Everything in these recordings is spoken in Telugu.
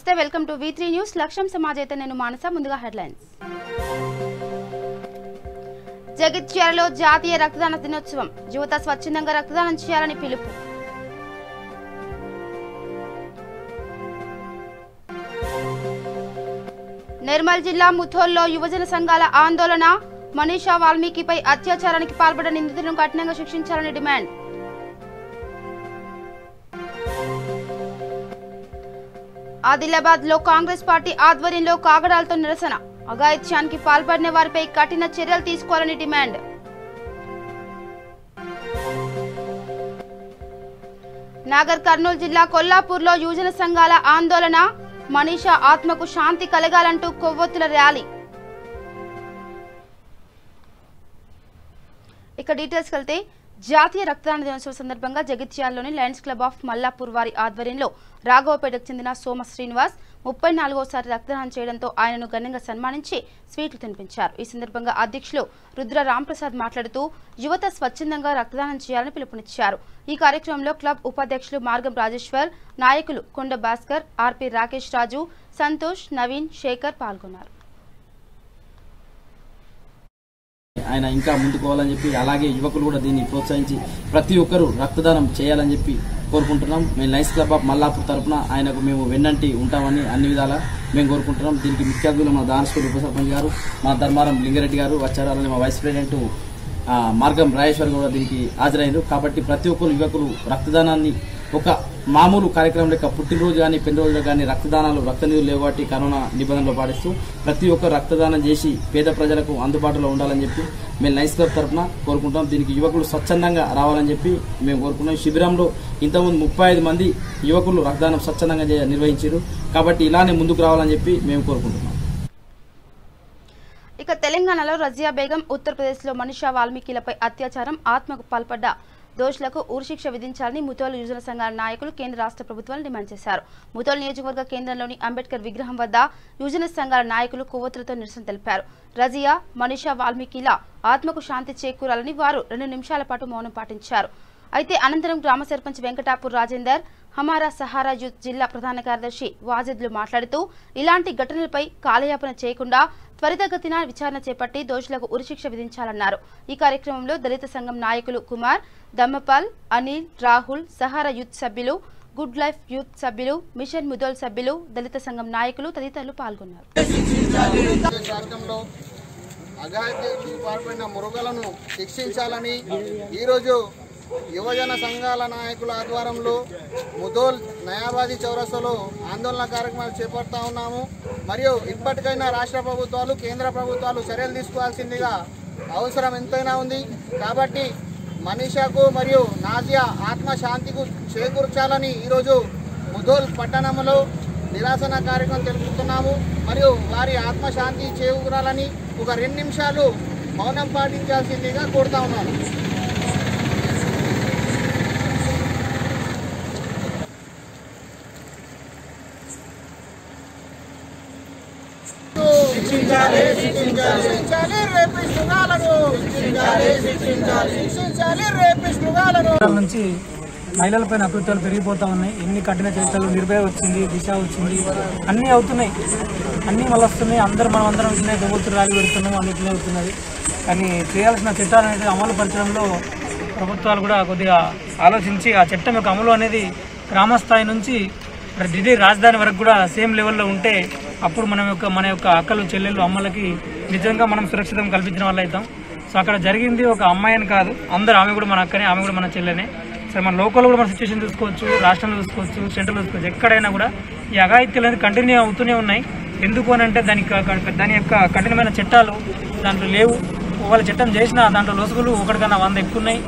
నమస్తే వెల్కమ్ టు V3 న్యూస్ లక్ష్యం సమాజ్ అయితే నేను మానస ముందుగా హెడ్లైన్స్ జగిత్యాలలో జాతీయ రక్తదాన దినోత్సవం యువత స్వచ్ఛందంగా రక్తదానం చేయాలని పిలుపు నిర్మల్ జిల్లా ముథోల్లో యువజన సంఘాల ఆందోళన మనీషా వాల్మీకిపై అత్యాచారానికి పాల్పడిన నిందితులను కఠినంగా శిక్షించాలని డిమాండ్ ఆదిలాబాద్ లో కాంగ్రెస్ పార్టీ ఆధ్వర్యంలో కాగడాలతో నిరసన అఘాయిత్యానికి పాల్పడిన వారిపై కఠిన చర్యలు తీసుకోవాలని డిమాండ్ నాగర్ కర్నూలు జిల్లా కొల్లాపూర్లో యువజన సంఘాల ఆందోళన మనీషా ఆత్మకు శాంతి కలగాలంటూ కొవ్వొత్తుల ర్యాలీ ఇక డీటెయిల్స్ వెళ్తే జాతీయ రక్తదాన దినోత్సవం సందర్భంగా జగిత్యాలలోని లయన్స్ క్లబ్ ఆఫ్ మల్లాపూర్ వారి ఆధ్వర్యంలో రాఘవపేటకు చెందిన సోమ శ్రీనివాస్ 34వసారి రక్తదానం చేయడంతో ఆయనను ఘనంగా సన్మానించి స్వీట్లు తినిపించారు. ఈ సందర్భంగా అధ్యక్షులు రుద్ర రాంప్రసాద్ మాట్లాడుతూ యువత స్వచ్ఛందంగా రక్తదానం చేయాలని పిలుపునిచ్చారు. ఈ కార్యక్రమంలో క్లబ్ ఉపాధ్యక్షులు మార్గం రాజేశ్వర్, నాయకులు కొండ భాస్కర్, ఆర్పి రాకేష్ రాజు, సంతోష్, నవీన్, శేఖర్ పాల్గొన్నారు. ఆయన ఇంకా ముందుకోవాలని చెప్పి అలాగే యువకులు కూడా దీన్ని ప్రోత్సహించి ప్రతి ఒక్కరూ రక్తదానం చేయాలని చెప్పి కోరుకుంటున్నాం. మేము లయన్స్ క్లబ్ ఆఫ్ మల్లాపూర్ తరఫున ఆయనకు మేము వెన్నంటి ఉంటామని అన్ని విధాలా మేము కోరుకుంటున్నాం. దీనికి ముఖ్య అతిథులు మా దానస్పూర్ ఉప సర్పంచ్ గారు, మా ధర్మారం లింగారెడ్డి గారు వచ్చారు. అలాగే మా వైస్ ప్రెసిడెంట్ మార్గం రాజేశ్వర్ కూడా దీనికి హాజరైనారు. కాబట్టి ప్రతి ఒక్కరు యువకులు రక్తదానాన్ని ఒక మామూలు కార్యక్రమం లేక పుట్టినరోజు కానీ పెళ్లిరోజులు కానీ రక్తదానాలు రక్త నిధులు లేవు కాబట్టి కరోనా నిబంధనలు పాటిస్తూ ప్రతి ఒక్కరు రక్తదానం చేసి పేద ప్రజలకు అందుబాటులో ఉండాలని చెప్పి మేము లయన్స్ క్లబ్ తరఫున కోరుకుంటాం. దీనికి యువకులు స్వచ్ఛందంగా రావాలని చెప్పి మేము కోరుకుంటాం. శిబిరంలో ఇంతకుముందు 35 మంది యువకులు రక్తదానం స్వచ్ఛందంగా నిర్వహించారు. కాబట్టి ఇలానే ముందుకు రావాలని చెప్పి మేము కోరుకుంటున్నాం. ఇక తెలంగాణలో రజియా బేగం, ఉత్తరప్రదేశ్లో మనీషా వాల్మీకిలపై అత్యాచారం, ఆత్మకు పాల్పడ్డ దోషులకు ఉరిశిక్ష విధించాలని ముథోల్ యువజన సంఘాల నాయకులు కేంద్ర రాష్ట్ర ప్రభుత్వాలను డిమాండ్ చేశారు. ముథోల్ నియోజకవర్గ కేంద్రంలోని అంబేద్కర్ విగ్రహం వద్ద యువజన సంఘాల నాయకులు కొవ్వొత్తులతో నిరసన తెలిపారు. రజియా, మనీషా వాల్మీకిల ఆత్మకు శాంతి చేకూరాలని వారు 2 నిమిషాల పాటు మౌనం పాటించారు. అయితే అనంతరం గ్రామ సర్పంచ్ వెంకటాపూర్ రాజేందర్, హమారా సహారా యూత్ జిల్లా ప్రధాన కార్యదర్శి వాజిద్లు మాట్లాడుతూ ఇలాంటి ఘటనలపై కాలయాపన చేయకుండా త్వరితగతిన విచారణ చేపట్టి దోషులకు ఉరిశిక్ష విధించాలన్నారు. ఈ కార్యక్రమంలో దళిత సంఘం నాయకులు కుమార్, దమ్మపాల్, అనిల్, రాహుల్, సహారా యూత్ సభ్యులు, గుడ్ లైఫ్ యూత్ సభ్యులు, మిషన్ ముదోల్ సభ్యులు, దళిత సంఘం నాయకులు తదితరులు పాల్గొన్నారు. మురుగలను శిక్షించాలని ఈరోజు యువజన సంఘాల నాయకుల ఆధ్వర్యంలో ముదోల్ నయాబాదీ చౌరస్తాలో ఆందోళన కార్యక్రమాలు చేపడతా ఉన్నాము. మరియు ఇప్పటికైనా రాష్ట్ర ప్రభుత్వాలు, కేంద్ర ప్రభుత్వాలు చర్యలు తీసుకోవాల్సిందిగా అవసరం ఎంతైనా ఉంది. కాబట్టి మనీషాకు మరియు నాజియా ఆత్మశాంతికు చేకూర్చాలని ఈరోజు ముదోల్ పట్టణంలో నిరాసన కార్యక్రమం తెలుపుతున్నాము. మరియు వారి ఆత్మశాంతి చేకూరాలని ఒక 2 నిమిషాలు మౌనం పాటించాల్సిందిగా కోరుతా ఉన్నాను. నుంచి మహిళలపైన అకృత్యాలు పెరిగిపోతా ఉన్నాయి. ఎన్ని కఠిన చర్యలు, నిర్భయ వచ్చింది, దిశ వచ్చింది, అన్నీ అవుతున్నాయి, అన్నీ మళ్ళీ వస్తున్నాయి. మనం అందరం ఇట్లనే కొవ్వొత్తులు ర్యాలీ పెడుతున్నాము, అన్నిటినే అవుతున్నది. కానీ చేయాల్సిన చట్టాలు అనేది అమలు పరచడంలో ప్రభుత్వాలు కూడా కొద్దిగా ఆలోచించి ఆ చట్టం యొక్క అమలు అనేది గ్రామస్థాయి నుంచి ఢిల్లీ రాజధాని వరకు కూడా సేమ్ లెవెల్లో ఉంటే అప్పుడు మన యొక్క అక్కలు, చెల్లెళ్ళు, అమ్మలకి నిజంగా మనం సురక్షితం కల్పించిన వాళ్ళు అవుతాం. సో అక్కడ జరిగింది ఒక అమ్మాయిని కాదు, అందరూ ఆమె కూడా మన అక్కనే, ఆమె కూడా మన చెల్లెనే. సరే మన లోకల్ కూడా మన సిచ్యువేషన్ చూసుకోవచ్చు, రాష్ట్రంలో చూసుకోవచ్చు, సెంట్రల్ చూసుకోవచ్చు, ఎక్కడైనా కూడా ఈ అఘాయిత్యాలు అనేది కంటిన్యూ అవుతూనే ఉన్నాయి. ఎందుకు అని అంటే దాని యొక్క కఠినమైన చట్టాలు దాంట్లో లేవు. వాళ్ళు చట్టం చేసినా దాంట్లో లొసుగులు ఒకటికన్నా 100 ఎక్కువ ఉన్నాయి.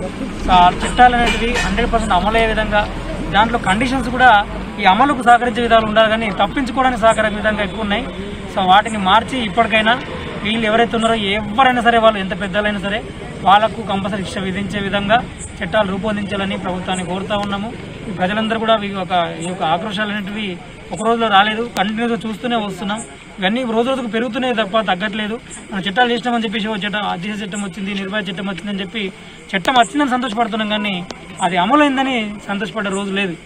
సో ఆ చట్టాలు అనేవి 100% అమలు అయ్యే విధంగా దాంట్లో కండిషన్స్ కూడా ఈ అమలుకు సహకరించే విధాలు ఉండాలి, కానీ తప్పించుకోవడానికి సహకరించే విధంగా ఎక్కువ ఉన్నాయి. సో వాటిని మార్చి ఇప్పటికైనా వీళ్ళు ఎవరైతే ఉన్నారో ఎవరైనా సరే, వాళ్ళు ఎంత పెద్దలైనా సరే వాళ్లకు కంపల్సరీ శిక్ష విధించే విధంగా చట్టాలు రూపొందించాలని ప్రభుత్వాన్ని కోరుతా ఉన్నాము. ఈ ప్రజలందరూ కూడా ఈ యొక్క ఆక్రోశాలు అనేటివి ఒక రోజులో రాలేదు, కంటిన్యూగా చూస్తూనే వస్తున్నాం. ఇవన్నీ రోజు రోజుకు పెరుగుతున్నాయి తప్ప తగ్గట్లేదు. మనం చట్టాలు చేసినామని చెప్పేసి దిశ చట్టం వచ్చింది, నిర్భయ చట్టం వచ్చిందని చెప్పి చట్టం వచ్చిందని సంతోషపడుతున్నాం, కానీ అది అమలైందని సంతోషపడే రోజు లేదు.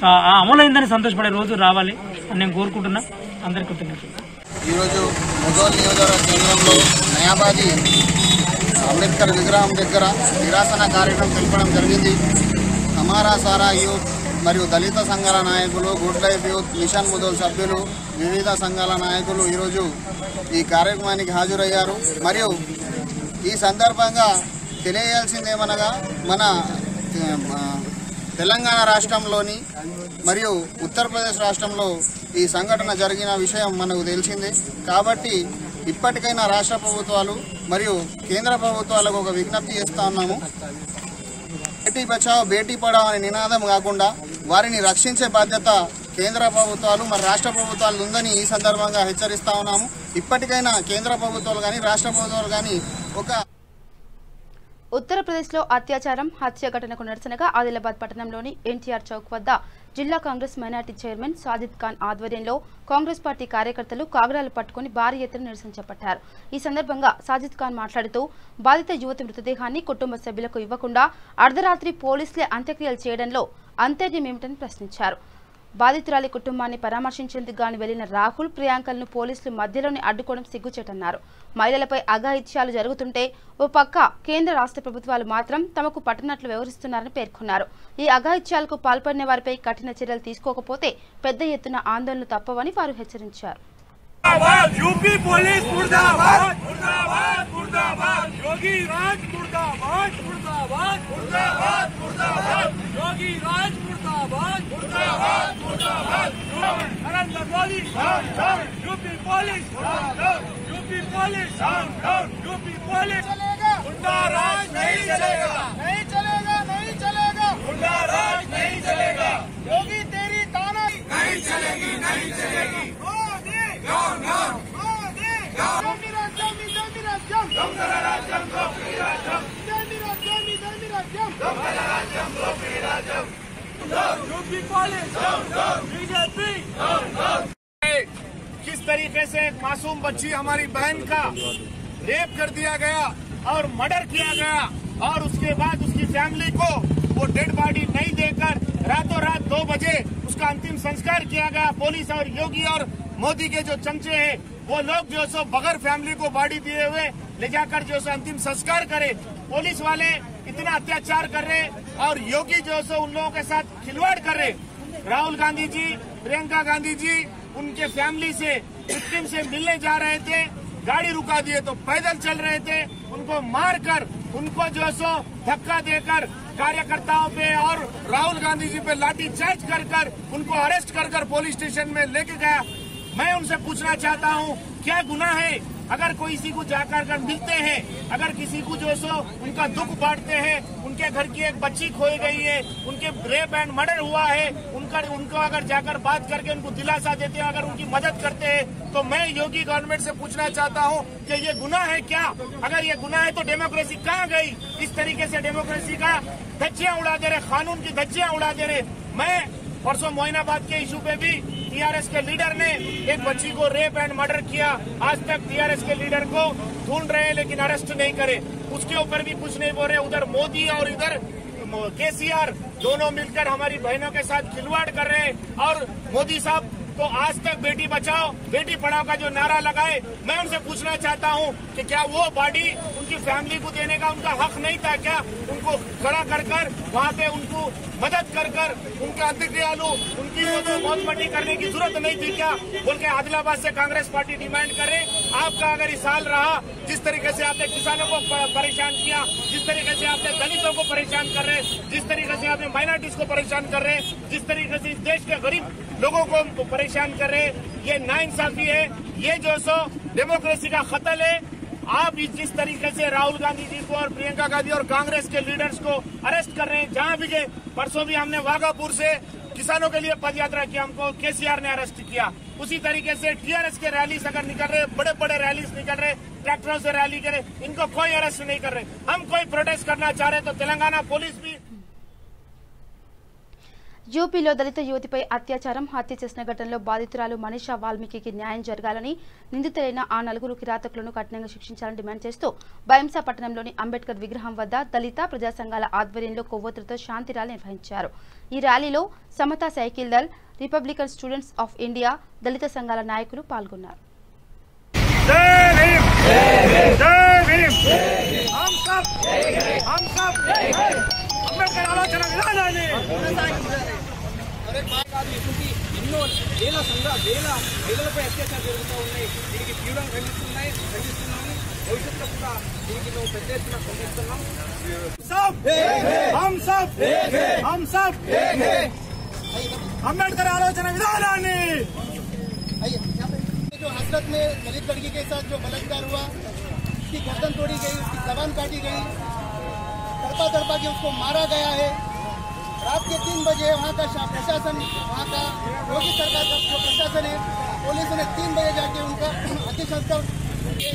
ఆ అమలైందని సంతోషపడే రోజు రావాలి. అని నేను కోరుకుంటున్నా. అందరికీ కృతజ్ఞతలు. ఈరోజు ముదోల్ నియోజకవర్గ కేంద్రంలో నయాబాది అంబేద్కర్ విగ్రహం దగ్గర నిరాసన కార్యక్రమం తెలపడం జరిగింది. హమారా సారా యూత్ మరియు దళిత సంఘాల నాయకులు, good life youth, mission Mudhol సభ్యులు, వివిధ సంఘాల నాయకులు ఈరోజు ఈ కార్యక్రమానికి హాజరయ్యారు. మరియు ఈ సందర్భంగా తెలియజేయాల్సిందేమనగా మన తెలంగాణ రాష్ట్రంలోని మరియు ఉత్తరప్రదేశ్ రాష్ట్రంలో ఈ సంఘటన జరిగిన విషయం మనకు తెలిసిందే. కాబట్టి ఇప్పటికైనా రాష్ట్ర ప్రభుత్వాలు మరియు కేంద్ర ప్రభుత్వాలకు ఒక విజ్ఞప్తి చేస్తా ఉన్నాము. బేటీ బచావో బేటీ పడావో అనే నినాదం కాకుండా వారిని రక్షించే బాధ్యత కేంద్ర ప్రభుత్వాలు మరి రాష్ట్ర ప్రభుత్వాలు ఉందని ఈ సందర్భంగా హెచ్చరిస్తా ఉన్నాము. ఇప్పటికైనా కేంద్ర ప్రభుత్వాలు కానీ రాష్ట్ర ప్రభుత్వాలు కానీ ఒక ఉత్తరప్రదేశ్లో అత్యాచారం హత్య ఘటనకు నిరసనగా ఆదిలాబాద్ పట్టణంలోని ఎన్టీఆర్ చౌక్ వద్ద జిల్లా కాంగ్రెస్ మైనార్టీ చైర్మన్ సాజిద్ ఖాన్ ఆధ్వర్యంలో కాంగ్రెస్ పార్టీ కార్యకర్తలు కాగడాలు పట్టుకుని భారీ ఎత్తున నిరసన చేపట్టారు. ఈ సందర్భంగా సాజిద్ ఖాన్ మాట్లాడుతూ బాధిత యువతి మృతదేహాన్ని కుటుంబ సభ్యులకు ఇవ్వకుండా అర్ధరాత్రి పోలీసులే అంత్యక్రియలు చేయడంలో అంతర్యమేమిటని ప్రశ్నించారు. బాధితురాలి కుటుంబాన్ని పరామర్శించేందుకు గాని వెళ్లిన రాహుల్, ప్రియాంకలను పోలీసులు మధ్యలోనే అడ్డుకోవడం సిగ్గుచేటన్నారు. మహిళలపై అఘాయిత్యాలు జరుగుతుంటే ఓ పక్క కేంద్ర రాష్ట్ర ప్రభుత్వాలు మాత్రం తమకు పట్టనట్లు వ్యవహరిస్తున్నారని పేర్కొన్నారు. ఈ అఘాయిత్యాలకు పాల్పడిన వారిపై కఠిన చర్యలు తీసుకోకపోతే పెద్ద ఎత్తున ఆందోళనలు తప్పవని వారు హెచ్చరించారు. यूपी पुलिस मुर्दाबाद मुर्दाबाद मुर्दाबाद योगी राज मुर्दाबाद मुर्दाबाद मुर्दाबाद मुर्दाबाद योगी राज मुर्दाबाद मुर्दाबाद मुर्दाबाद Narendra Modi UP police UP police UP police गुंडा राज नहीं चलेगा नहीं चलेगा नहीं चलेगा गुंडा राज नहीं चलेगा योगी तेरी ताना नहीं चलेगी नहीं चलेगी किस तरीके से एक मासूम बच्ची हमारी बहन का रेप कर दिया गया और मर्डर किया गया और उसके बाद उसकी फैमिली को वो डेड बॉडी नहीं देकर रातों रात 2 बजे उसका अंतिम संस्कार किया गया। पुलिस और योगी और मोदी के जो चमचे हैं वो लोग जो सो बगैर फैमिली को बॉडी दिए हुए ले जाकर जो सो अंतिम संस्कार करे। पुलिस वाले इतना अत्याचार कर रहे और योगी जो सो उन लोगों के साथ खिलवाड़ कर रहे। राहुल गांधी जी, प्रियंका गांधी जी उनके फैमिली से विक्टिम से मिलने जा रहे थे, गाड़ी रुका दिए तो पैदल चल रहे थे, उनको मारकर उनको जो सो धक्का देकर कार्यकर्ताओं पे और राहुल गांधी जी पे लाठी चार्ज कर उनको अरेस्ट कर पुलिस स्टेशन में लेके गया। मैं उनसे पूछना चाहता हूँ क्या गुनाह है अगर कोई किसी को जाकर मिलते हैं, अगर किसी को जो सो उनका दुख बांटते हैं, उनके घर की एक बच्ची खोई गई है, उनके रेप एंड मर्डर हुआ है, उनको अगर जाकर बात करके उनको दिलासा देते हैं, अगर उनकी मदद करते हैं तो मैं योगी गवर्नमेंट से पूछना चाहता हूँ कि ये गुनाह है क्या? अगर ये गुनाह है तो डेमोक्रेसी कहाँ गई? इस तरीके से डेमोक्रेसी का धज्जियां उड़ा दे रहे, कानून की धज्जियां उड़ा दे रहे। मैं परसों मोइनाबाद के इशू पे भी टीआरएस के लीडर ने एक बच्ची को रेप एंड मर्डर किया, आज तक टीआरएस के लीडर को ढूंढ रहे हैं लेकिन अरेस्ट नहीं करे, उसके ऊपर भी कुछ नहीं बोल रहे। उधर मोदी और इधर केसीआर दोनों मिलकर हमारी बहनों के साथ खिलवाड़ कर रहे हैं। और मोदी साहब तो आज तक बेटी बचाओ बेटी पढ़ाओ का जो नारा लगाए, मैं उनसे पूछना चाहता हूं कि क्या वो बॉडी उनकी फैमिली को देने का उनका हक नहीं था क्या? उनको खड़ा कर वहां पे उनको मदद कर उनका अंत्यक्रियालु उनकी मौत मट्टी करने की जरूरत नहीं थी क्या? बोल के आदिलाबाद से कांग्रेस पार्टी डिमांड करे। आपका अगर इस साल रहा, जिस तरीके से आपने किसानों को परेशान किया, जिस तरीके से आपने दलितों को परेशान कर रहे, जिस तरीके से आपने माइनॉरिटीज को परेशान कर रहे, जिस तरीके से इस देश के गरीब लोगों को परेशान कर रहे, ये नाइंसाफी है, ये जो सो डेमोक्रेसी का खतल है। आप जिस तरीके से राहुल गांधी जी को और प्रियंका गांधी और कांग्रेस के लीडर्स को अरेस्ट कर रहे हैं, जहां भी गए, परसों भी हमने वाघापुर से किसानों के लिए पद यात्रा किया, हमको केसीआर ने अरेस्ट किया। उसी तरीके से टीआरएस के रैलीज अगर निकल रहे, बड़े बड़े रैलीज निकल रहे, ट्रैक्टरों से रैली करे, इनको कोई अरेस्ट नहीं कर रहे। हम कोई प्रोटेस्ट करना चाह रहे तो तेलंगाना पुलिस भी యూపీలో దళిత యువతిపై అత్యాచారం హత్య చేసిన ఘటనలో బాధితురాలు మనీషా వాల్మీకి న్యాయం జరగాలని నిందితులైన ఆ 4 కిరాతకులను కఠినంగా శిక్షించాలని డిమాండ్ చేస్తూ బైంసా పట్టణంలోని అంబేద్కర్ విగ్రహం వద్ద దళిత ప్రజా సంఘాల ఆధ్వర్యంలో కొవ్వొత్తులతో శాంతి ర్యాలీ నిర్వహించారు. ఈ ర్యాలీలో సమతా సైకిల్ Dal, Republican students of India, దళిత సంఘాల నాయకులు పాల్గొన్నారు. ఎన్నో వేల మహిళలపై అత్యాచారం జరుగుతూ ఉన్నాయి. దీనికి తీవ్రంగా ఖండిస్తున్నాము. భవిష్యత్తులో కూడా దీనికి మేము పెద్ద ఎత్తున ఖండిస్తున్నాం. అంబేద్కర్ ఆలోచన విధానాన్ని जो हसरत में दलित लड़की के साथ जो बलात्कार हुआ, उसकी गर्दन तोड़ी गई, उसकी जबान काटी गई, तड़पा के उसको मारा गया है. रात के 3 बजे वहाँ का प्रशासन, वहाँ का योगी सरकार का जो प्रशासन है, पुलिस ने 3 बजे जाके उनका अंतिम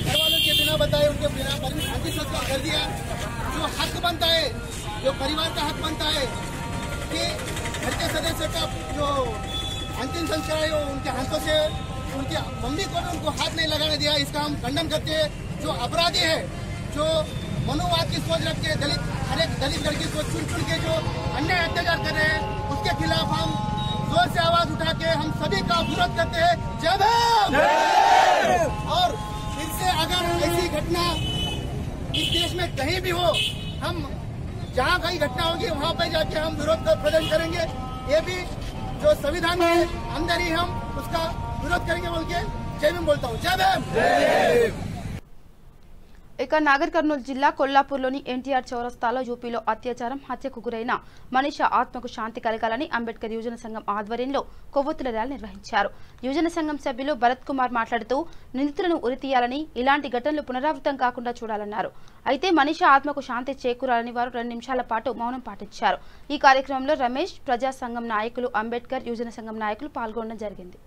घर वालों के बिना बताए उनके बिना अंतिम संस्कार कर दिया. जो हक बनता है, जो परिवार का हक बनता है कि घर के सदस्य का जो अंतिम संस्कार है वो उनके हाथों से उनकी मम्मी को भी उनको हाथ नहीं लगाने दिया. इसका हम खंडन करते हैं. जो अपराधी है, जो मनोवाद की सोच रख के हर एक दलित लड़की को चुन के जो अन्याय अत्याचार कर रहे हैं, उसके खिलाफ हम जोर से आवाज उठा के हम सभी का विरोध करते हैं. जय भीम. और इससे अगर ऐसी घटना इस देश में कहीं भी हो, हम जहाँ कहीं घटना होगी वहाँ पर जाके हम विरोध प्रदर्शन करेंगे. ये भी जो संविधान के अंदर ही हम उसका विरोध करेंगे बोल के जय भीम बोलता हूँ. जय भीम. ఇక నాగర్ కర్నూలు జిల్లా కొల్లాపూర్లోని ఎన్టీఆర్ చౌరస్తాలో యూపీలో అత్యాచారం హత్యకు గురైన మనీషా ఆత్మకు శాంతి కలగాలని అంబేద్కర్ యువజన సంఘం ఆధ్వర్యంలో కొవ్వొత్తుల ర్యాలీ నిర్వహించారు. యువజన సంఘం సభ్యులు భరత్ కుమార్ మాట్లాడుతూ నిందితులను ఉరితీయాలని, ఇలాంటి ఘటనలు పునరావృతం కాకుండా చూడాలన్నారు. అయితే మనీషా ఆత్మకు శాంతి చేకూరాలని వారు 2 నిమిషాల పాటు మౌనం పాటించారు. ఈ కార్యక్రమంలో రమేష్, ప్రజా సంఘం నాయకులు, అంబేద్కర్ యువజన సంఘం నాయకులు పాల్గొనడం జరిగింది.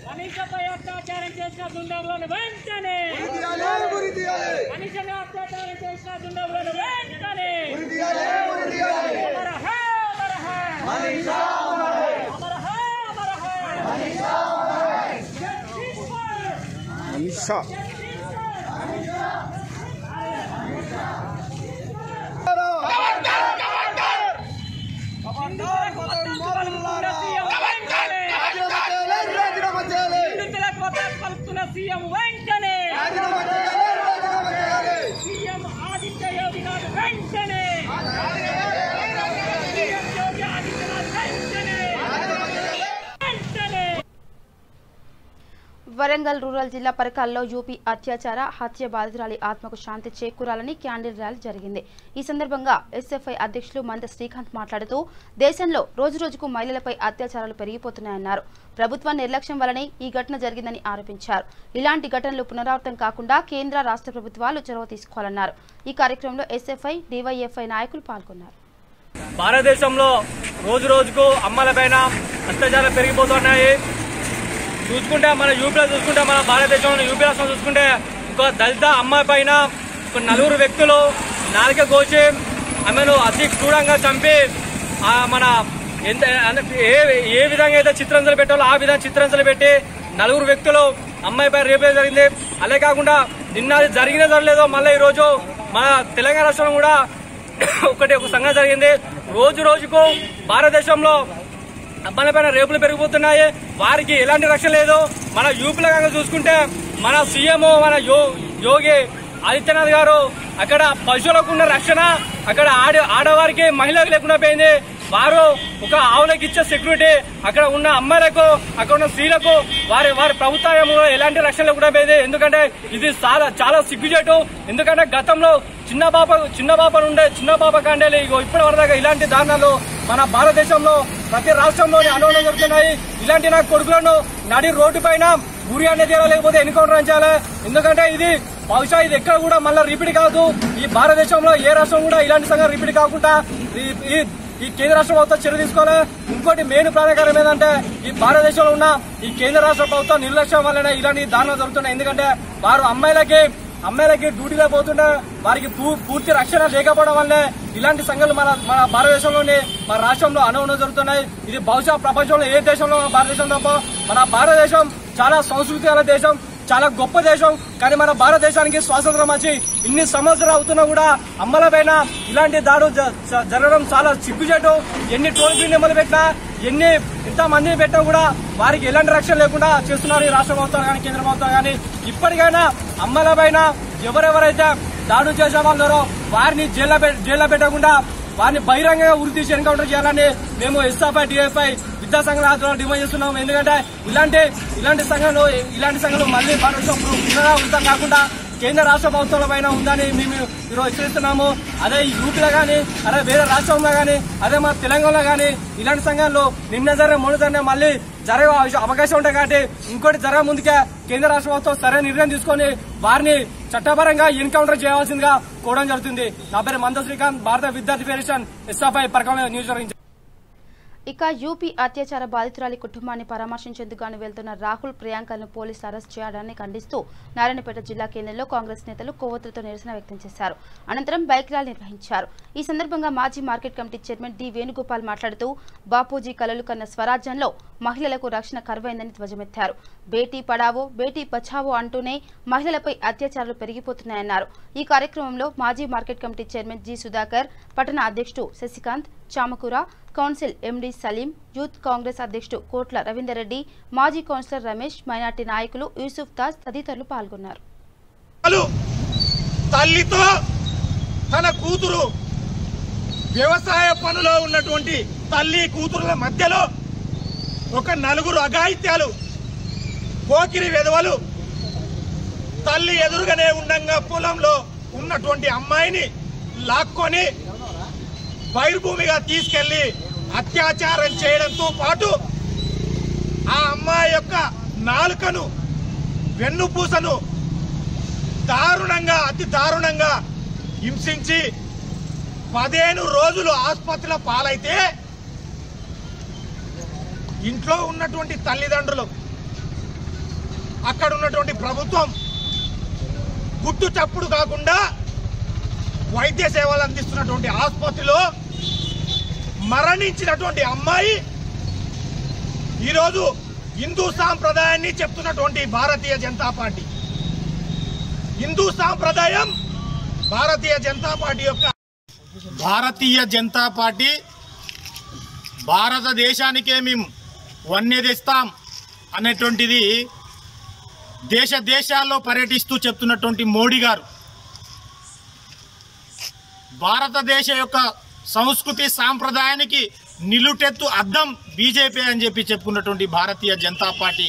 మనీషాపై అత్యాచారం చేసిన దుండగులను వెంటనే, మనీషాను అత్యాచారం చేసిన దుండగులను వెంటనే సీఎం వెంటనే, సీఎం ఆదిత్య యోగి గారు వెంటనే, సీఎం యోగి ఆదిత్యనాథ్ వెంటనే. వరంగల్ రూరల్ జిల్లా పరకాల్లో యూపీ అత్యాచార హత్య బాధితురాలి ఆత్మకు శాంతి చేకూరాలని క్యాండిల్ ర్యాలీ జరిగింది. ఈ సందర్భంగా ఎస్ఎఫ్ఐ అధ్యక్షులు మంద శ్రీకాంత్ మాట్లాడుతూ దేశంలో రోజురోజుకు మహిళలపై అత్యాచారాలు పెరిగిపోతున్నాయన్నారు. ప్రభుత్వ నిర్లక్ష్యం వల్లనే ఈ ఘటన జరిగిందని ఆరోపించారు. ఇలాంటి ఘటనలు పునరావృతం కాకుండా కేంద్ర రాష్ట్ర ప్రభుత్వాలు చొరవ తీసుకోవాలన్నారు. ఈ కార్యక్రమంలో ఎస్ఎఫ్ఐ, డివైఎఫ్ఐ నాయకులు పాల్గొన్నారు. భారతదేశంలో రోజురోజుకు అమ్మాయిలపైన అత్యాచారాలు పెరిగిపోతున్నాయి. చూసుకుంటే మన యూపీలో చూసుకుంటే, మన భారతదేశంలో యూపీ రాష్ట్రం చూసుకుంటే ఒక దళిత అమ్మాయి పైన 4 వ్యక్తులు నాలుక కోసి ఆమెను అతి క్రూరంగా చంపి మన ఏ విధంగా అయితే చిత్రహింసలు పెట్టాలో ఆ విధంగా చిత్రహింసలు పెట్టి 4 వ్యక్తులు అమ్మాయిపై రేపు జరిగింది. అలా కాకుండా నిన్న జరిగినా జరగలేదో మళ్ళీ ఈ రోజు మన తెలంగాణ రాష్ట్రంలో కూడా ఒక సంఘటన జరిగింది. రోజు రోజుకు భారతదేశంలో అమ్మాయిలపైన రేపులు పెరిగిపోతున్నాయి. వారికి ఎలాంటి రక్షణ లేదు. మన యూపీలో కనుక చూసుకుంటే మన సీఎం, మన యోగి ఆదిత్యనాథ్ గారు అక్కడ పశువులకు ఉన్న రక్షణ అక్కడ ఆడవారికి, మహిళలకు లేకుండా పోయింది. వారు ఒక ఆవులకు ఇచ్చే సెక్యూరిటీ అక్కడ ఉన్న అమ్మాయిలకు, అక్కడ ఉన్న స్త్రీలకు వారి ప్రభుత్వంలో ఎలాంటి రక్షణ లేకుండా పోయింది. ఎందుకంటే ఇది చాలా సిగ్గుచేటు. ఎందుకంటే గతంలో చిన్న పాప కాండేలు ఇప్పటి వరదాకా ఇలాంటి దారుణాలు మన భారతదేశంలో ప్రతి రాష్ట్రంలోని అనుభవం జరుగుతున్నాయి. ఇలాంటి నా కొడుకులను నడి రోడ్డు పైన గురి అనేది లేకపోతే ఎన్కౌంటర్ చేయాలి. ఎందుకంటే ఇది బహుశా ఇది ఎక్కడ కూడా మళ్ళీ రిపీట్ కాదు. ఈ భారతదేశంలో ఏ రాష్ట్రం కూడా ఇలాంటి సంఘటన రిపీట్ కాకుండా ఈ కేంద్ర రాష్ట్ర ప్రభుత్వం చర్య తీసుకోవాలి. ఇంకోటి మెయిన్ ప్రాణాకరం ఏంటంటే ఈ భారతదేశంలో ఉన్న ఈ కేంద్ర రాష్ట్ర ప్రభుత్వం నిర్లక్ష్యం వల్లనే ఇలాంటి దారుణాలు జరుగుతున్నాయి. ఎందుకంటే వారు అమ్మాయిలకి డ్యూటీలో పోతుంటే వారికి పూర్తి రక్షణ లేకపోవడం వల్లే ఇలాంటి సంఘటనలు మన భారతదేశంలోని మన రాష్ట్రంలో అనువును జరుగుతున్నాయి. ఇది బహుశా ప్రపంచంలో ఏ దేశంలో భారతదేశం తప్ప మన భారతదేశం చాలా సంస్కృతి గల దేశం, చాలా గొప్ప దేశం. కానీ మన భారతదేశానికి స్వాతంత్రం వచ్చి ఇన్ని సంవత్సరాలు అవుతున్నా కూడా అమ్మల పైన ఇలాంటి దాడు జరగడం చాలా సిగ్గుచేటు. ఎన్ని టోల్ ఫ్రీ నెంబర్లు పెట్టినా ఎంత మందిని పెట్టినా కూడా వారికి ఎలాంటి రక్షణ లేకుండా చేస్తున్నారు ఈ రాష్ట్ర ప్రభుత్వం కానీ కేంద్ర ప్రభుత్వం కానీ. ఇప్పటికైనా అమ్మల పైన ఎవరెవరైతే దాడులు చేసే వాళ్ళారో వారిని జైల్లో పెట్టకుండా వారిని బహిరంగంగా ఉరి తీసి ఎన్కౌంటర్ చేయాలని మేము ఎస్ఎఫ్ఐ డిఎఫ్ఐ విద్యాసంఘాల ఆధ్వర్యంలో డిమాండ్ చేస్తున్నాం. ఎందుకంటే ఇలాంటి సంఘాలు మళ్లీ పునరావృతం కాకుండా కేంద్ర రాష్ట్ర ప్రభుత్వాల పైన ఉందని మేము ఈరోజు హెచ్చరిస్తున్నాము. అదే యూపీలో కానీ అదే వేరే రాష్ట్రంలో కానీ అదే మన తెలంగాణలో కానీ ఇలాంటి సంఘాలు మొన్న మళ్ళీ జరిగే అవకాశం ఉంటాయి. కాబట్టి ఇంకోటి జరగ ముందుకే కేంద్ర రాష్ట్ర ప్రభుత్వం సరైన నిర్ణయం తీసుకుని వారిని చట్టపరంగా ఎన్కౌంటర్ చేయవలసిందిగా కోరడం జరుగుతుంది. నా పేరు మంద శ్రీకాంత్, భారత విద్యార్థి ఫెడరేషన్ ఎస్ఎఫ్ఐ పరకం నియోజకవర్గం. ఇక యూపీ అత్యాచార బాధితురాలి కుటుంబాన్ని పరామర్శించేందుకు గాను వెళ్తున్న రాహుల్ ప్రియాంకలను పోలీసులు అరెస్ట్ చేయడాన్ని ఖండిస్తూ నారాయణపేట జిల్లా కేంద్రంలో కాంగ్రెస్ నేతలు కొవ్వొత్తులతో నిరసన వ్యక్తం చేశారు. అనంతరం బైక్ ర్యాలీ నిర్వహించారు. ఈ సందర్భంగా మాజీ market committee chairman D Venugopal మాట్లాడుతూ బాపూజీ కలలు కన్న స్వరాజ్యంలో మహిళలకు రక్షణ కరువైందని ధ్వజమెత్తారు. బేటీ పడావో బేటీ బచావో అంటూనే మహిళలపై అత్యాచారాలు పెరిగిపోతున్నాయన్నారు. ఈ కార్యక్రమంలో మాజీ market committee chairman G Sudhakar, పట్టణ అధ్యక్షుడు శశికాంత్ చామకూర, కౌన్సిల్ ఎండి సలీం, యూత్ కాంగ్రెస్ అధ్యక్షుడు కోట్ల రవీందర్ రెడ్డి, మాజీ కౌన్సిలర్ రమేష్, మైనార్టీ నాయకులు యూసుఫ్ తాజ్ తదితరులు పాల్గొన్నారు. తల్లితో తన కూతురు వ్యవసాయ పనులో ఉన్నటువంటి తల్లి కూతురుల మధ్యలో ఒక నలుగురు అఘాయిత్యాలు పోకిరి వెధవలు తల్లి ఎదురుగానే ఉండంగా పొలంలో ఉన్నటువంటి అమ్మాయిని లాక్కొని బహిర్భూమిగా తీసుకెళ్లి అత్యాచారం చేయడంతో పాటు ఆ అమ్మాయి యొక్క నాలుకను వెన్నుపూసను అతి దారుణంగా హింసించి 15 రోజులు ఆసుపత్రిలో పాలైతే ఇంట్లో ఉన్నటువంటి తల్లిదండ్రులు అక్కడ ఉన్నటువంటి ప్రభుత్వం గుట్టు చప్పుడు కాకుండా వైద్య సేవలు అందిస్తున్నటువంటి ఆసుపత్రిలో మరణించినటువంటి అమ్మాయి ఈరోజు హిందూ సాంప్రదాయాన్ని చెప్తున్నటువంటి భారతీయ జనతా పార్టీ హిందూ సాంప్రదాయం భారతీయ జనతా పార్టీ భారతదేశానికే మేము వన్నె తెస్తాం అనేటువంటిది దేశాల్లో పర్యటిస్తూ చెప్తున్నటువంటి మోడీ గారు భారతదేశ యొక్క సంస్కృతి సాంప్రదాయానికి నిలుటెత్తు అద్దం బీజేపీ అని చెప్పి చెప్పుకున్నటువంటి భారతీయ జనతా పార్టీ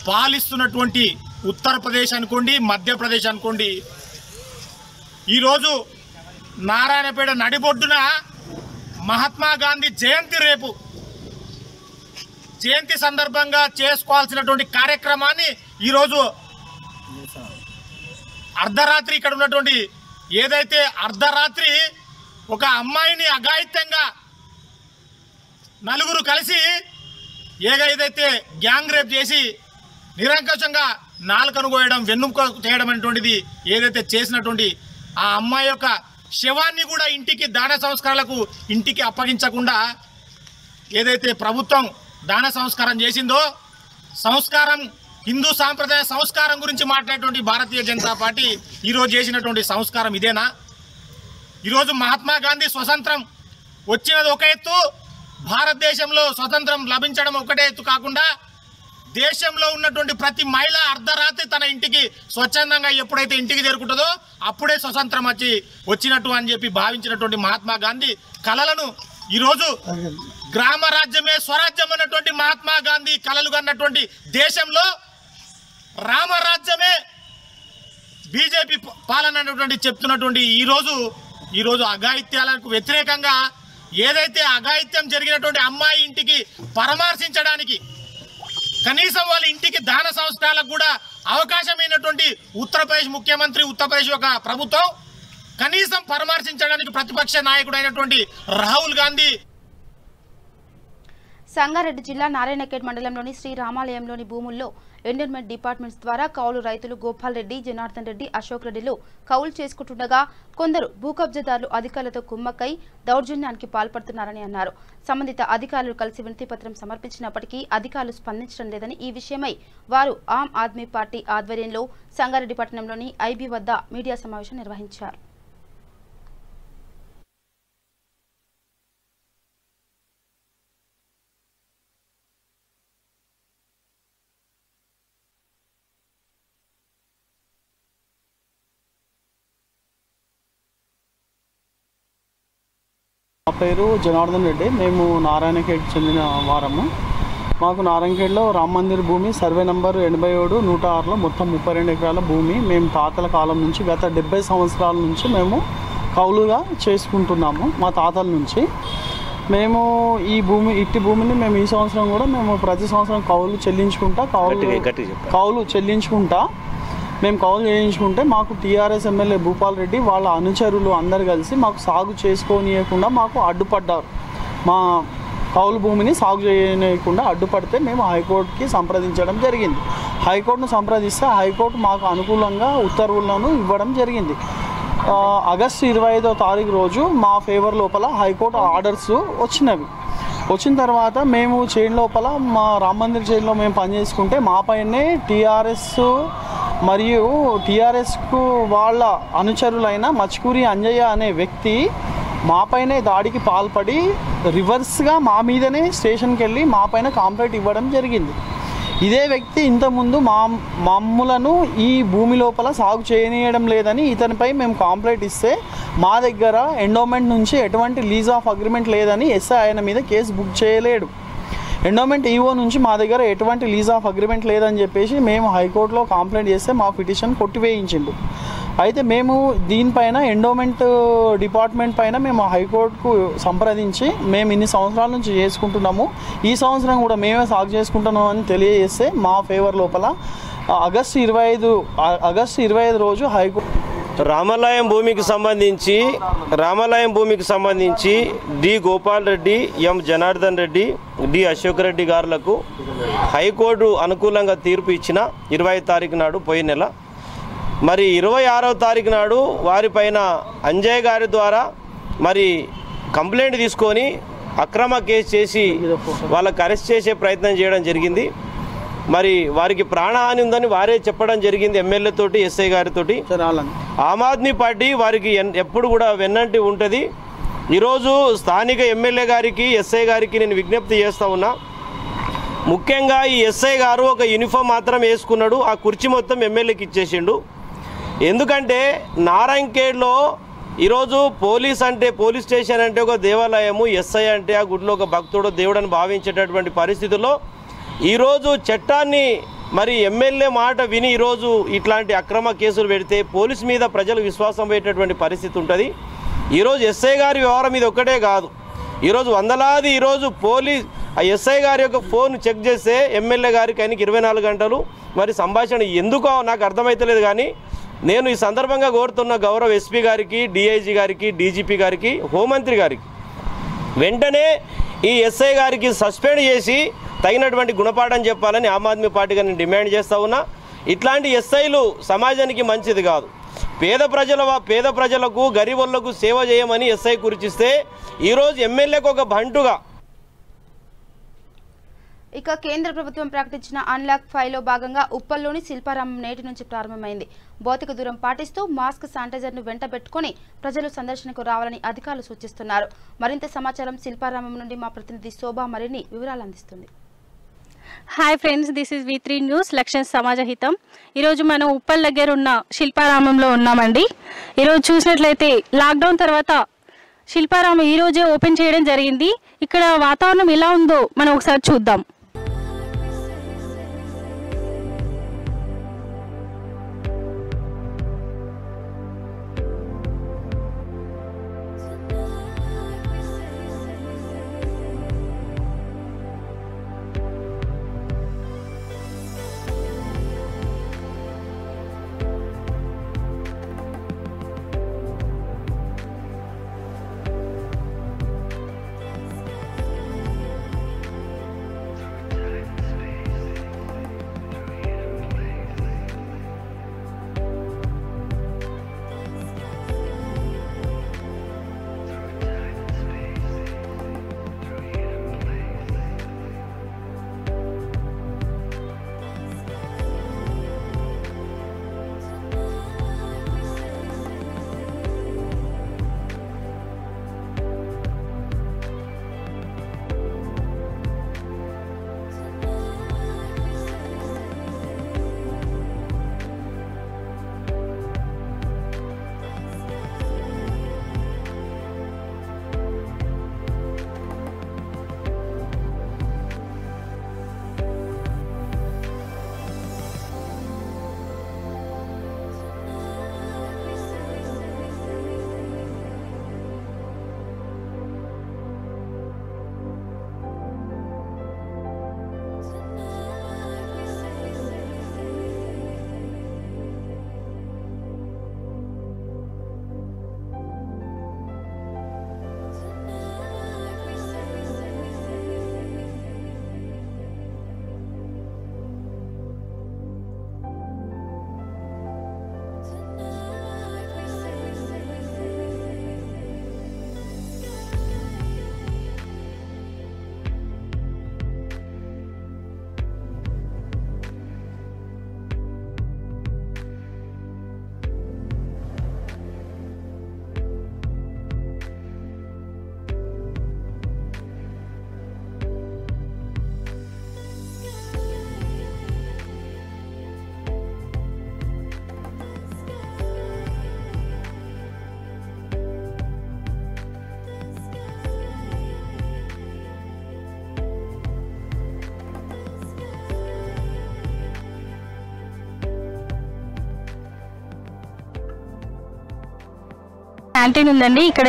పాలిస్తున్నటువంటి ఉత్తరప్రదేశ్ అనుకోండి, మధ్యప్రదేశ్ అనుకోండి, ఈరోజు నారాయణపేట నడిబొడ్డున మహాత్మా గాంధీ జయంతి సందర్భంగా చేసుకోవాల్సినటువంటి కార్యక్రమాన్ని ఈరోజు అర్ధరాత్రి ఇక్కడ ఉన్నటువంటి ఏదైతే అర్ధరాత్రి ఒక అమ్మాయిని అఘాయిత్యంగా నలుగురు కలిసి ఏదైతే గ్యాంగ్ రేప్ చేసి నిరంకుశంగా నాలుకను కోయడం వెన్నుముక చేయడం అనేటువంటిది ఏదైతే చేసినటువంటి ఆ అమ్మాయి యొక్క శవాన్ని కూడా ఇంటికి దాన సంస్కారాలకు ఇంటికి అప్పగించకుండా ఏదైతే ప్రభుత్వం దాన సంస్కారం చేసిందో సంస్కారం హిందూ సాంప్రదాయ సంస్కారం గురించి మాట్లాడేటువంటి భారతీయ జనతా పార్టీ ఈరోజు చేసినటువంటి సంస్కారం ఇదేనా? ఈరోజు మహాత్మా గాంధీ స్వతంత్రం వచ్చినది ఒక ఎత్తు, భారతదేశంలో స్వతంత్రం లభించడం ఒకటే ఎత్తు కాకుండా దేశంలో ఉన్నటువంటి ప్రతి మహిళ అర్ధరాత్రి తన ఇంటికి స్వచ్ఛందంగా ఎప్పుడైతే ఇంటికి చేరుకుంటుందో అప్పుడే స్వతంత్రం వచ్చినట్టు అని చెప్పి భావించినటువంటి మహాత్మా గాంధీ కలలను ఈరోజు గ్రామ రాజ్యమే స్వరాజ్యం అన్నటువంటి మహాత్మా గాంధీ కలలు కన్నటువంటి దేశంలో రామరాజ్యమే బీజేపీ పాలన అనేటువంటి చెప్తున్నటువంటి ఈరోజు అఘాయిత్యాలకు వ్యతిరేకంగా ఏదైతే అఘాయిత్యం జరిగినటువంటి అమ్మాయి ఇంటికి పరామర్శించడానికి కనీసం వాళ్ళ ఇంటికి దాన సంస్కారాలకు కూడా అవకాశమైనటువంటి ఉత్తరప్రదేశ్ ముఖ్యమంత్రి, ఉత్తరప్రదేశ్ యొక్క ప్రభుత్వం కనీసం పరామర్శించడానికి ప్రతిపక్ష నాయకుడైనటువంటి రాహుల్ గాంధీ. సంగారెడ్డి జిల్లా నారాయణఖేడ్ మండలంలోని శ్రీ రామాలయంలోని భూముల్లో ఎండోన్మెంట్ డిపార్ట్మెంట్స్ ద్వారా కౌలు రైతులు గోపాల్ రెడ్డి, జనార్దన్ రెడ్డి, అశోక్ రెడ్డిలు కౌలు చేసుకుంటుండగా కొందరు భూ కబ్జాదారులు అధికారులతో కుమ్మక్కై దౌర్జన్యానికి పాల్పడుతున్నారని అన్నారు. సంబంధిత అధికారులు కలిసి వినతిపత్రం సమర్పించినప్పటికీ అధికారులు స్పందించడం లేదని ఈ విషయమై వారు ఆమ్ ఆద్మీ పార్టీ ఆధ్వర్యంలో సంగారెడ్డి పట్టణంలోని ఐబీ వద్ద మీడియా సమావేశం నిర్వహించారు. నా పేరు జనార్దన్ రెడ్డి. మేము నారాయణఖేడ్ చెందిన వారము. మాకు నారాయణఖేడ్లో రామ్ మందిర్ భూమి సర్వే నంబర్ 87 106లో మొత్తం 32 ఎకరాల భూమి మేము తాతల కాలం నుంచి గత 70 సంవత్సరాల నుంచి మేము కౌలుగా చేసుకుంటున్నాము. మా తాతల నుంచి మేము ఈ భూమిని మేము ఈ సంవత్సరం కూడా మేము ప్రతి సంవత్సరం కౌలు చెల్లించుకుంటా మేము కౌలు చేయించుకుంటే మాకు టీఆర్ఎస్ ఎమ్మెల్యే భూపాల్ రెడ్డి వాళ్ళ అనుచరులు అందరు కలిసి మాకు సాగు చేసుకోనియకుండా మాకు అడ్డుపడ్డారు. మా కౌలు భూమిని సాగు చేయకుండా అడ్డుపడితే మేము హైకోర్టుకి సంప్రదించడం జరిగింది. హైకోర్టును సంప్రదిస్తే హైకోర్టు మాకు అనుకూలంగా ఉత్తర్వులను ఇవ్వడం జరిగింది. ఆగస్టు 25వ తారీఖు రోజు మా ఫేవర్ లోపల హైకోర్టు ఆర్డర్స్ వచ్చిన తర్వాత మేము చైన్ లోపల మా రామ్ మందిర్ చైన్లో మేము పనిచేసుకుంటే మా పైనే టీఆర్ఎస్ మరియు టీఆర్ఎస్కు వాళ్ళ అనుచరులైన మచ్కూరి అంజయ్య అనే వ్యక్తి మాపైనే దాడికి పాల్పడి రివర్స్గా మా మీదనే స్టేషన్కి వెళ్ళి మా పైన కంప్లైంట్ ఇవ్వడం జరిగింది. ఇదే వ్యక్తి ఇంతకుముందు మమ్ములను ఈ భూమి లోపల సాగు చేయనీయడం లేదని ఇతనిపై మేము కంప్లైంట్ ఇస్తే మా దగ్గర ఎండోమెంట్ నుంచి ఎటువంటి లీజ్ ఆఫ్ అగ్రిమెంట్ లేదని ఎస్ఐ ఆయన మీద కేసు బుక్ చేయలేడు. ఎండోమెంట్ ఈఓ నుంచి మా దగ్గర ఎటువంటి లీజ్ ఆఫ్ అగ్రిమెంట్ లేదని చెప్పేసి మేము హైకోర్టులో కంప్లైంట్ చేస్తే మా పిటిషన్ కొట్టివేయించిండు. అయితే మేము దీనిపైన ఎండోమెంట్ డిపార్ట్మెంట్ పైన మేము హైకోర్టుకు సంప్రదించి మేము ఇన్ని సంవత్సరాల నుంచి చేసుకుంటున్నాము, ఈ సంవత్సరం కూడా మేమే సాగు చేసుకుంటున్నాం అని తెలియజేస్తే మా ఫేవర్ లోపల ఆగస్టు 25 రోజు హైకోర్టు రామాలయం భూమికి సంబంధించి డి గోపాల్ రెడ్డి, ఎం జనార్దన్ రెడ్డి, డి అశోక్ రెడ్డి గారులకు హైకోర్టు అనుకూలంగా తీర్పు ఇచ్చిన 20వ తారీఖు నాడు పోయిన నెల. మరి 26వ తారీఖు నాడు వారిపైన అంజయ్ గారి ద్వారా మరి కంప్లైంట్ తీసుకొని అక్రమ కేసు చేసి వాళ్ళకి అరెస్ట్ చేసే ప్రయత్నం చేయడం జరిగింది. మరి వారికి ప్రాణహాని ఉందని వారే చెప్పడం జరిగింది ఎమ్మెల్యే తోటి, ఎస్ఐ గారితోటి. ఆమ్ ఆద్మీ పార్టీ వారికి ఎప్పుడు కూడా వెన్నంటి ఉంటుంది. ఈరోజు స్థానిక ఎమ్మెల్యే గారికి, ఎస్ఐ గారికి నేను విజ్ఞప్తి చేస్తూ ఉన్నా. ముఖ్యంగా ఈ ఎస్ఐ గారు ఒక యూనిఫామ్ మాత్రం వేసుకున్నాడు, ఆ కుర్చీ మొత్తం ఎమ్మెల్యేకి ఇచ్చేసిండు. ఎందుకంటే నారాయణఖేడ్లో ఈరోజు పోలీస్ స్టేషన్ అంటే ఒక దేవాలయము, ఎస్ఐ అంటే ఆ గుడిలో ఒక భక్తుడు, దేవుడని భావించేటటువంటి పరిస్థితుల్లో ఈరోజు చట్టాన్ని మరి ఎమ్మెల్యే మాట విని ఈరోజు ఇట్లాంటి అక్రమ కేసులు పెడితే పోలీస్ మీద ప్రజలు విశ్వాసం పెట్టేటువంటి పరిస్థితి ఉంటుంది. ఈరోజు ఎస్ఐ గారి వ్యవహారం ఇది ఒక్కటే కాదు, ఈరోజు వందలాది ఆ ఎస్ఐ గారి యొక్క ఫోన్ చెక్ చేస్తే ఎమ్మెల్యే గారికి ఆయనకి 24 గంటలు మరి సంభాషణ ఎందుకో నాకు అర్థమవుతలేదు. కానీ నేను ఈ సందర్భంగా కోరుతున్న గౌరవ ఎస్పీ గారికి, డిఐజీ గారికి, డీజీపీ గారికి, హోంమంత్రి గారికి వెంటనే ఈ ఎస్ఐ గారికి సస్పెండ్ చేసి తగినటువంటి గుణపాఠం చెప్పాలని ఆమ్ ఆద్మీ పార్టీగా నేను డిమాండ్ చేస్తూ ఉన్నా. ఇట్లాంటి ఎస్ఐలు సమాజానికి మంచిది కాదు. పేద ప్రజలకు, గరీబులకు సేవ చేయమని ఎస్ఐ కురిచిస్తే ఈరోజు ఎమ్మెల్యేకు ఒక బంటుగా. ఇక కేంద్ర ప్రభుత్వం ప్రకటించిన అన్లాక్ 5లో భాగంగా ఉప్పల్లోని శిల్పారామం నేటి నుంచి ప్రారంభమైంది. భౌతిక దూరం పాటిస్తూ మాస్క్, శానిటైజర్ను వెంట పెట్టుకుని ప్రజలు సందర్శనకు రావాలని అధికారులు సూచిస్తున్నారు. మరింత సమాచారం శిల్పారామం నుండి మా ప్రతినిధి శోభా మరిన్ని వివరాలు అందిస్తుంది. Hi friends, this is V3 news లక్ష్యం సమాజహితం. ఈరోజు మనం ఉప్పల్ దగ్గర ఉన్న శిల్పారామంలో ఉన్నామండి. ఈరోజు చూసినట్లయితే లాక్డౌన్ తర్వాత శిల్పారామం ఈరోజే ఓపెన్ చేయడం జరిగింది. ఇక్కడ వాతావరణం ఎలా ఉందో మనం ఒకసారి చూద్దాం. క్యాంటీన్ ఉందండి. ఇక్కడ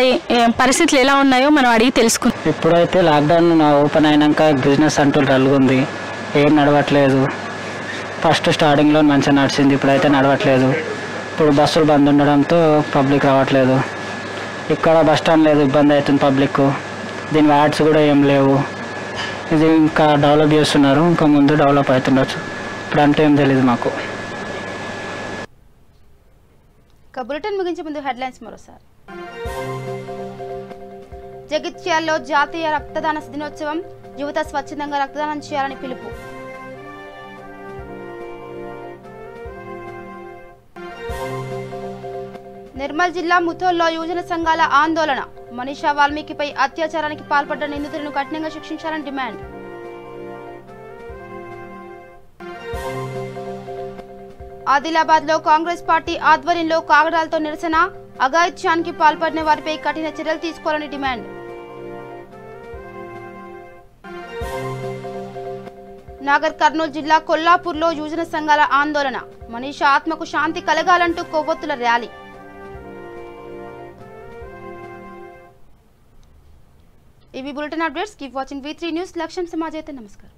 పరిస్థితులు ఎలా ఉన్నాయో మనం అడిగి తెలుసుకుందాం. ఇప్పుడైతే లాక్డౌన్ ఓపెన్ అయినాక బిజినెస్ అంటూ డల్గుంది, ఏం నడవట్లేదు. ఫస్ట్ స్టార్టింగ్లో మంచిగా నడిచింది, ఇప్పుడైతే నడవట్లేదు. ఇప్పుడు బస్సులు బంద్ ఉండడంతో పబ్లిక్ రావట్లేదు. ఇక్కడ బస్ స్టాండ్ లేదు, ఇబ్బంది అవుతుంది పబ్లిక్. దీని యాడ్స్ కూడా ఏం లేవు. ఇది ఇంకా డెవలప్ చేస్తున్నారు, ఇంకా ముందు డెవలప్ అవుతుండొచ్చు. ఇప్పుడు అంటే ఏం తెలియదు మాకు. బులెటిన్ ముగించే ముందు హెడ్లైన్స్ మరోసారి. జగిత్యాలలో జాతీయ రక్తదాన దినోత్సవం, యువత స్వచ్ఛందంగా రక్తదానం చేయాలని పిలుపు. నిర్మల్ జిల్లా ముథోల్లో యువజన సంఘాల ఆందోళన, మనీషా వాల్మీకిపై అత్యాచారానికి పాల్పడ్డ నిందితులను కఠినంగా శిక్షించాలని డిమాండ్. ఆదిలాబాద్ లో కాంగ్రెస్ పార్టీ ఆధ్వర్యంలో కాగడాలతో నిరసన, అఘాయిత్యానికి పాల్పడిన వారిపై కఠిన చర్యలు తీసుకోవాలని డిమాండ్. నాగర్ కర్నూలు జిల్లా కొల్లాపూర్లో యువజన సంఘాల ఆందోళన, మనీషా ఆత్మకు శాంతి కలగాలంటూ కొవ్వొత్తుల ర్యాలీ. ఇవి bulletin updates. Keep watching V3 news. లక్ష్యం సమాజ్ అయితే నమస్కారం.